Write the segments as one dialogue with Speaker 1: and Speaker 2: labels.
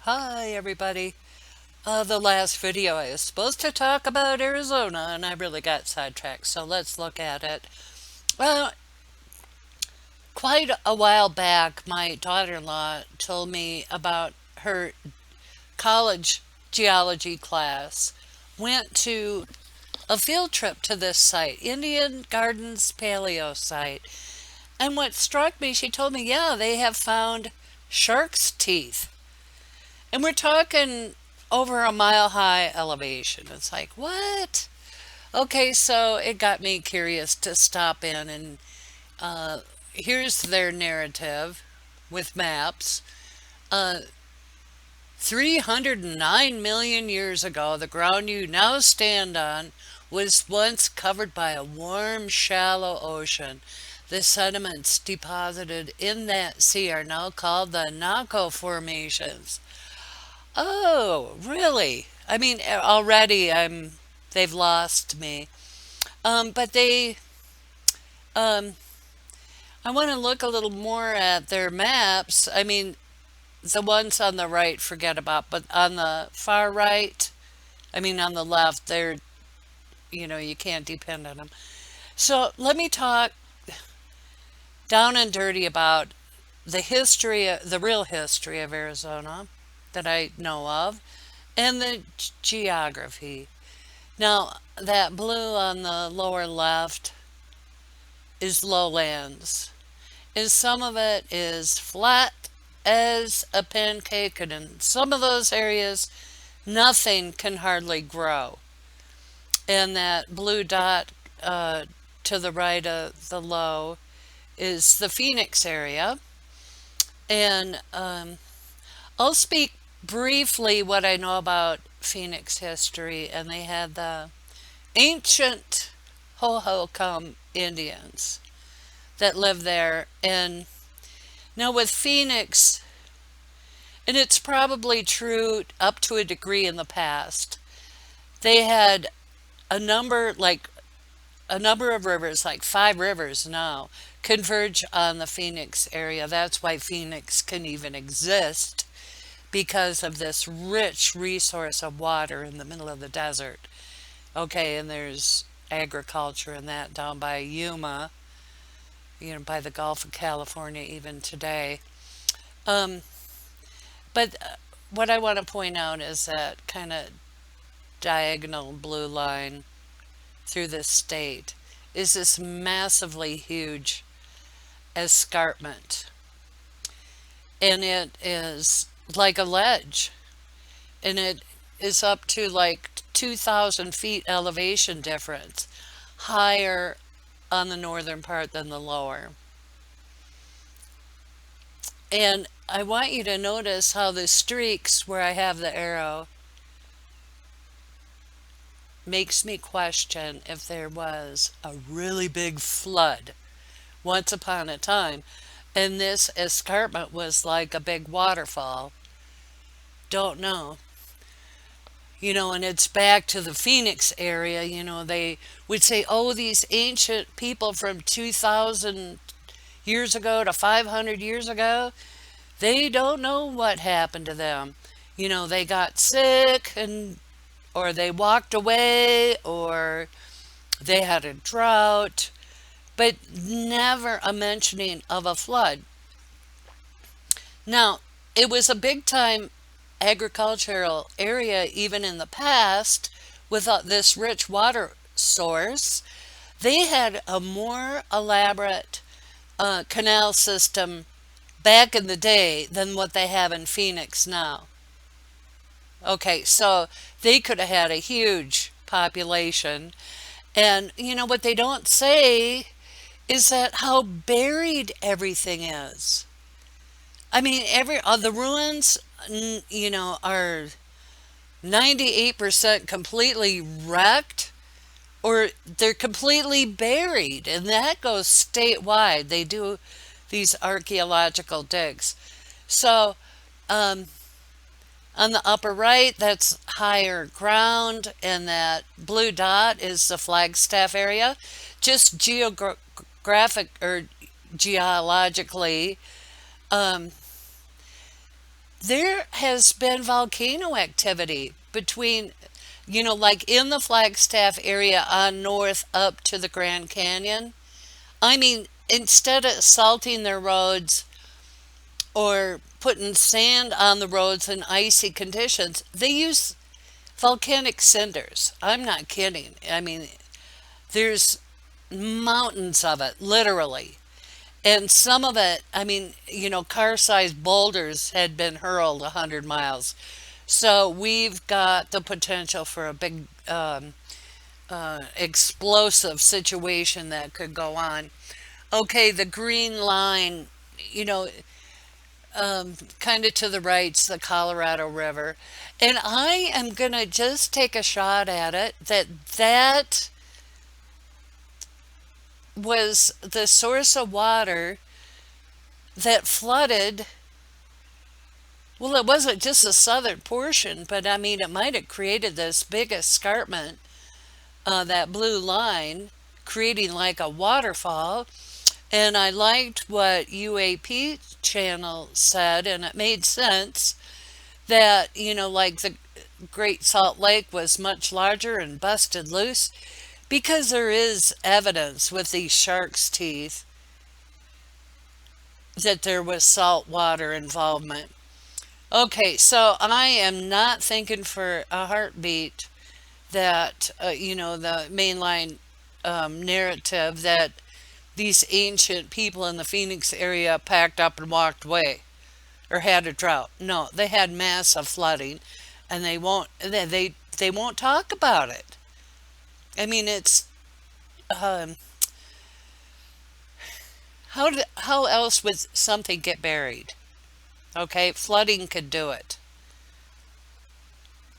Speaker 1: Hi, everybody. The last video I was supposed to talk about Arizona, and I really got sidetracked, so let's look at it. Well, quite a while back, my daughter-in-law told me about her college geology class. Went to a field trip to this site, Indian Gardens Paleo site. And what struck me, she told me, yeah, they have found shark's teeth. And we're talking over a mile high elevation. It's like, what? Okay, so it got me curious to stop in and uh, here's their narrative with maps. Uh, 309 million years ago, the ground you now stand on was once covered by a warm, shallow ocean. The sediments deposited in that sea are now called the Naco formations. Oh, really? I mean, already they've lost me. But um, I want to look a little more at their maps. I mean, the ones on the right, forget about, but on the far right, I mean, on the left, you can't depend on them. So let me talk down and dirty about the real history of Arizona that I know of, and the geography. Now, that blue on the lower left is lowlands, and some of it is flat as a pancake, and in some of those areas, nothing can hardly grow. And that blue dot to the right of the low is the Phoenix area. And I'll speak briefly what I know about Phoenix history, and they had the ancient Hohokam Indians that lived there. And now with Phoenix, and it's probably true up to a degree in the past, they had a number like a number of rivers, like 5 rivers now, converge on the Phoenix area. That's why Phoenix can even exist because of this rich resource of water in the middle of the desert. Okay, and there's agriculture and that down by Yuma, by the Gulf of California even today. Um, but what I want to point out is that kind of diagonal blue line through this state is this massively huge escarpment. And it is like a ledge. And it is up to like 2,000 feet elevation difference, higher on the northern part than the lower. And I want you to notice how the streaks where I have the arrow makes me question if there was a really big flood once upon a time and this escarpment was like a big waterfall. Don't know. And it's back to the Phoenix area. They would say, oh, these ancient people from 2,000 years ago to 500 years ago, they don't know what happened to them. They got sick or they walked away, or they had a drought, but never a mentioning of a flood. Now, it was a big time agricultural area even in the past with this rich water source. They had a more elaborate canal system back in the day than what they have in Phoenix now. Okay, so they could have had a huge population. And what they don't say is that how buried everything is. I mean, the ruins, are 98% completely wrecked, or they're completely buried, and that goes statewide. They do these archaeological digs. So, on the upper right, that's higher ground, and that blue dot is the Flagstaff area. Just geographic or geologically, um, there has been volcano activity between, like in the Flagstaff area on north up to the Grand Canyon. I mean, instead of salting their roads or putting sand on the roads in icy conditions, they use volcanic cinders. I'm not kidding. I mean, there's mountains of it, literally. And some of it, I mean, car-sized boulders had been hurled 100 miles. So we've got the potential for a big explosive situation that could go on. Okay, the green line, you know, kind of to the right's the Colorado River. And I am going to just take a shot at it that was the source of water that flooded. Well, it wasn't just the southern portion, but I mean, it might have created this big escarpment, that blue line, creating like a waterfall. And I liked what UAP channel said, and it made sense that, like the Great Salt Lake was much larger and busted loose because there is evidence with these shark's teeth that there was salt water involvement. Okay, so I am not thinking for a heartbeat that, the mainline narrative that these ancient people in the Phoenix area packed up and walked away or had a drought. No, they had massive flooding, and they won't talk about it. I mean, it's um, how else would something get buried? Okay, flooding could do it.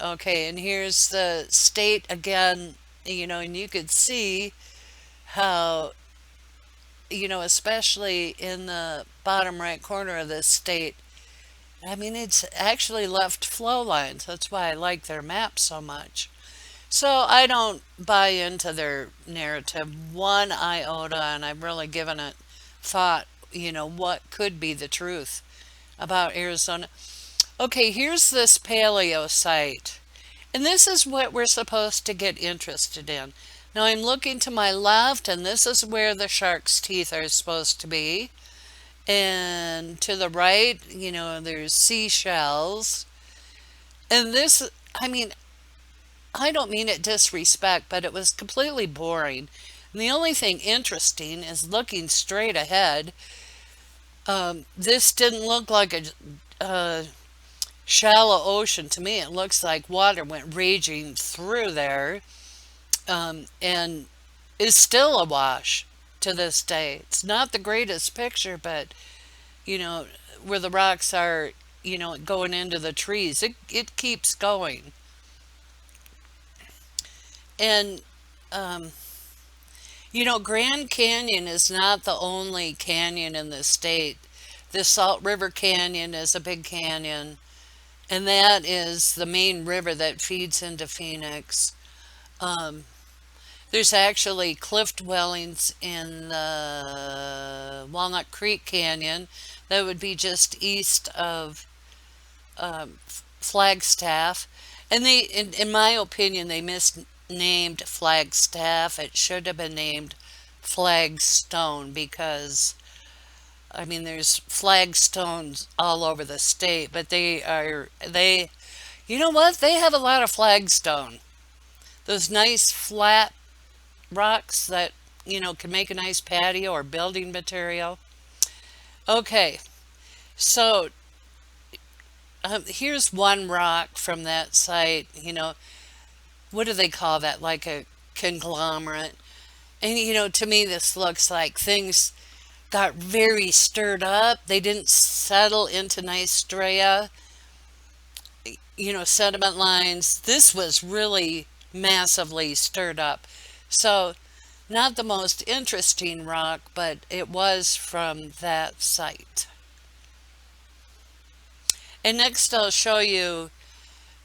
Speaker 1: Okay, and here's the state again, and you could see how, especially in the bottom right corner of this state, I mean, it's actually left flow lines. That's why I like their map so much. So I don't buy into their narrative one iota, and I've really given it thought, what could be the truth about Arizona. Okay, here's this paleo site. And this is what we're supposed to get interested in. Now I'm looking to my left, and this is where the shark's teeth are supposed to be. And to the right, there's seashells. And this, I mean, I don't mean it disrespect, but it was completely boring. And the only thing interesting is looking straight ahead. This didn't look like a shallow ocean to me. It looks like water went raging through there, and is still awash to this day. It's not the greatest picture, but you know where the rocks are, going into the trees. It keeps going, and um, Grand Canyon is not the only canyon in the state. The Salt River Canyon is a big canyon, and that is the main river that feeds into Phoenix. Um, there's actually cliff dwellings in the Walnut Creek Canyon that would be just east of Flagstaff. And in my opinion, they misnamed Flagstaff. It should have been named Flagstone because, I mean, there's flagstones all over the state, but you know what? They have a lot of flagstone. Those nice flat rocks that, can make a nice patio or building material. Okay, so here's one rock from that site. What do they call that? Like a conglomerate. And, to me, this looks like things got very stirred up. They didn't settle into nice stria, sediment lines. This was really massively stirred up. So, not the most interesting rock, but it was from that site. And next I'll show you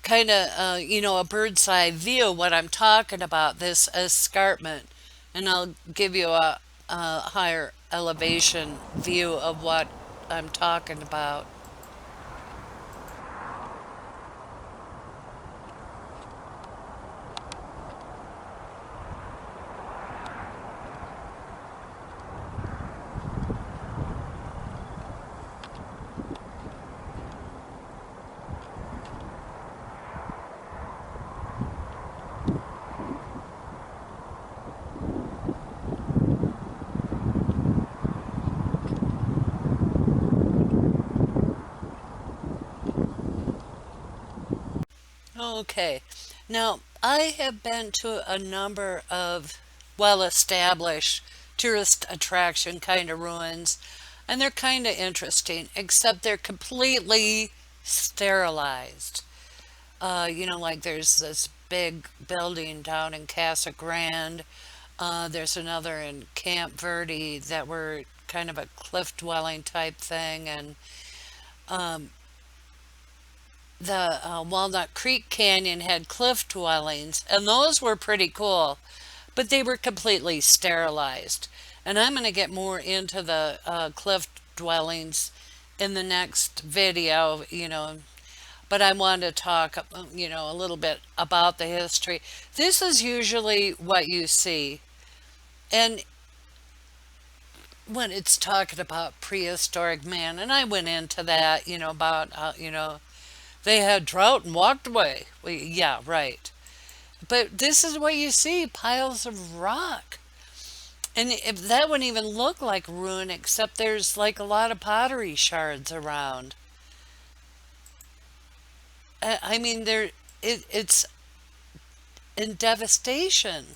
Speaker 1: kind of, a bird's eye view what I'm talking about, this escarpment. And I'll give you a higher elevation view of what I'm talking about. Okay. Now, I have been to a number of well established tourist attraction kind of ruins, and they're kind of interesting, except they're completely sterilized. Like there's this big building down in Casa Grande. There's another in Camp Verde that were kind of a cliff dwelling type thing, and the Walnut Creek Canyon had cliff dwellings, and those were pretty cool, but they were completely sterilized. And I'm going to get more into the cliff dwellings in the next video, but I want to talk, a little bit about the history. This is usually what you see. And when it's talking about prehistoric man, and I went into that, about, they had drought and walked away. Well, yeah, right. But this is what you see, piles of rock. And if that wouldn't even look like ruin, except there's like a lot of pottery shards around. I mean, it's in devastation,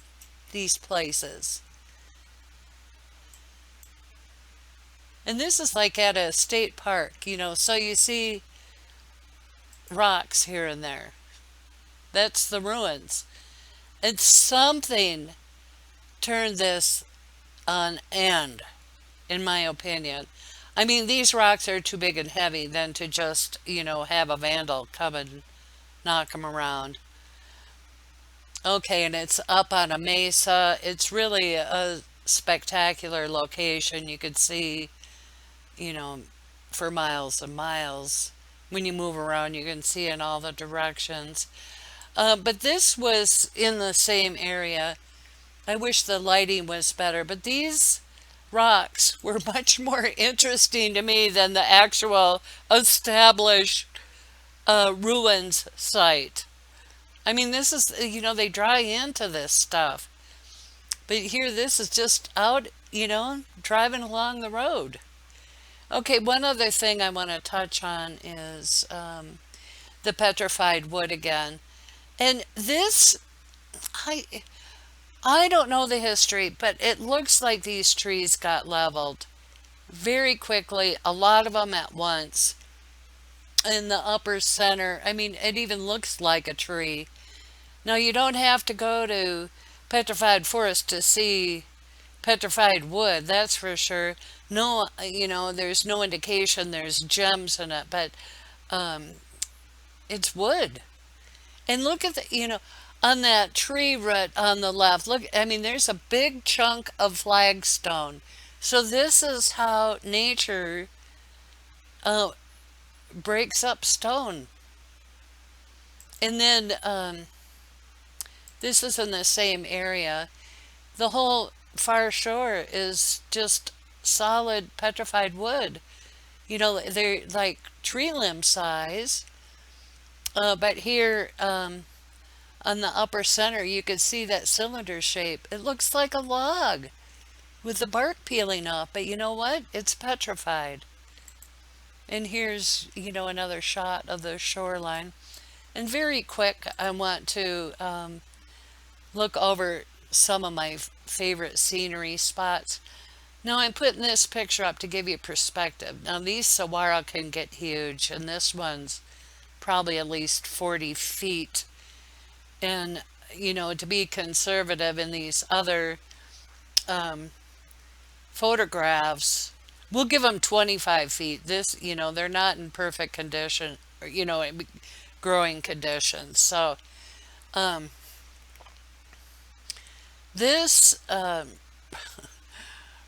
Speaker 1: these places. And this is like at a state park, so you see rocks here and there. That's the ruins. And something turned this on end, in my opinion. I mean, these rocks are too big and heavy than to just, have a vandal come and knock them around. Okay, and it's up on a mesa. It's really a spectacular location. You could see, you know, for miles and miles. When you move around, you can see in all the directions. But this was in the same area. I wish the lighting was better, but these rocks were much more interesting to me than the actual established ruins site. I mean, this is, they dry into this stuff. But here, this is just out, driving along the road. Okay, one other thing I want to touch on is the petrified wood again. And this, I, I don't know the history, but it looks like these trees got leveled very quickly, a lot of them at once. In the upper center, I mean, it even looks like a tree. Now, you don't have to go to petrified forest to see petrified wood, that's for sure. No, there's no indication there's gems in it, but um, it's wood. And look at on that tree root on the left, look, I mean, there's a big chunk of flagstone. So this is how nature uh, breaks up stone. And then this is in the same area. The whole far shore is just solid petrified wood. They're like tree limb size. But here on the upper center, you can see that cylinder shape. It looks like a log with the bark peeling off. But you know what? It's petrified. And here's, another shot of the shoreline. And very quick, I want to look over some of my favorite scenery spots. Now I'm putting this picture up to give you perspective. Now these saguaro can get huge, and this one's probably at least 40 feet. And, to be conservative in these other um, photographs, we'll give them 25 feet. This, they're not in perfect condition, or, growing conditions. So, um, this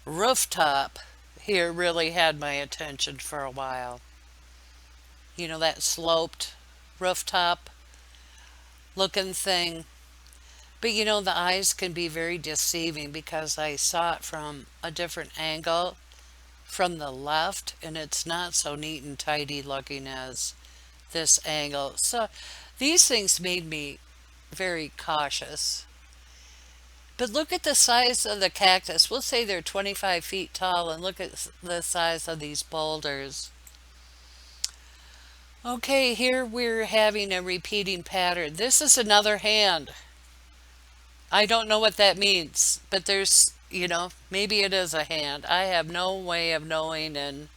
Speaker 1: rooftop here really had my attention for a while. That sloped rooftop looking thing. But the eyes can be very deceiving because I saw it from a different angle from the left, and it's not so neat and tidy looking as this angle. So these things made me very cautious. But look at the size of the cactus. We'll say they're 25 feet tall, and look at the size of these boulders. Okay, here we're having a repeating pattern. This is another hand. I don't know what that means, but maybe it is a hand. I have no way of knowing, and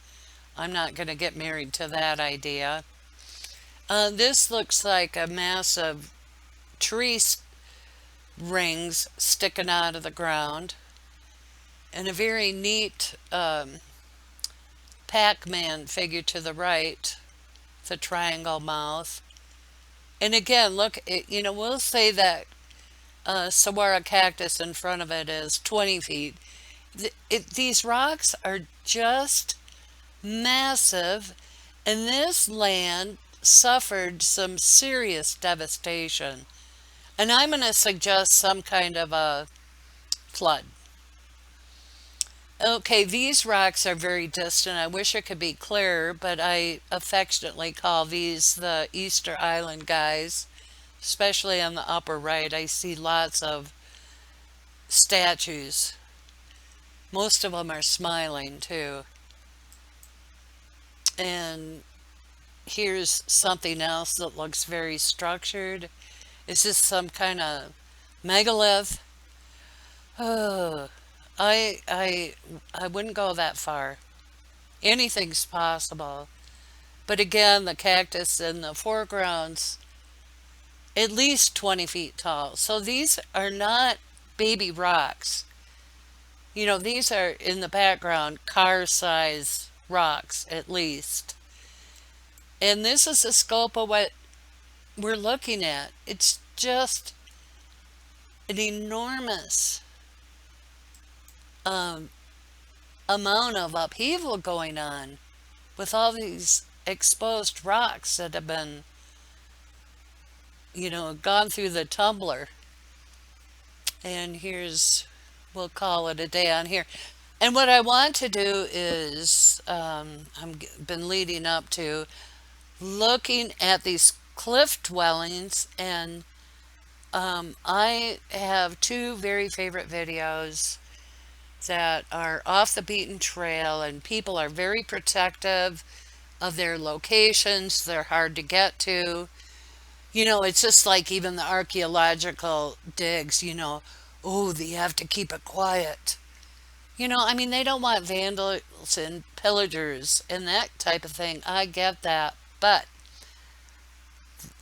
Speaker 1: I'm not going to get married to that idea. This looks like a mass of rings sticking out of the ground, and a very neat Pac-Man figure to the right, the triangle mouth. And again, look, we'll say that saguaro cactus in front of it is 20 feet. These rocks are just massive, and this land suffered some serious devastation. And I'm going to suggest some kind of a flood. Okay, these rocks are very distant. I wish it could be clearer, but I affectionately call these the Easter Island guys, especially on the upper right. I see lots of statues. Most of them are smiling too. And here's something else that looks very structured. Is this some kind of megalith? Oh, I wouldn't go that far. Anything's possible. But again, the cactus in the foreground's at least 20 feet tall. So these are not baby rocks. These are in the background car size rocks at least. And this is the scope of what we're looking at. It's just an enormous um, amount of upheaval going on with all these exposed rocks that have been, gone through the tumbler. And we'll call it a day on here. And what I want to do is, I've been leading up to looking at these cliff dwellings, and I have two very favorite videos that are off the beaten trail, and people are very protective of their locations. They're hard to get to. It's just like even the archaeological digs, oh, they have to keep it quiet. They don't want vandals and pillagers and that type of thing. I get that. But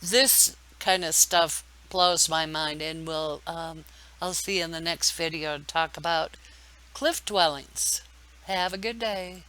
Speaker 1: this kind of stuff blows my mind, and I'll see you in the next video to talk about cliff dwellings. Have a good day.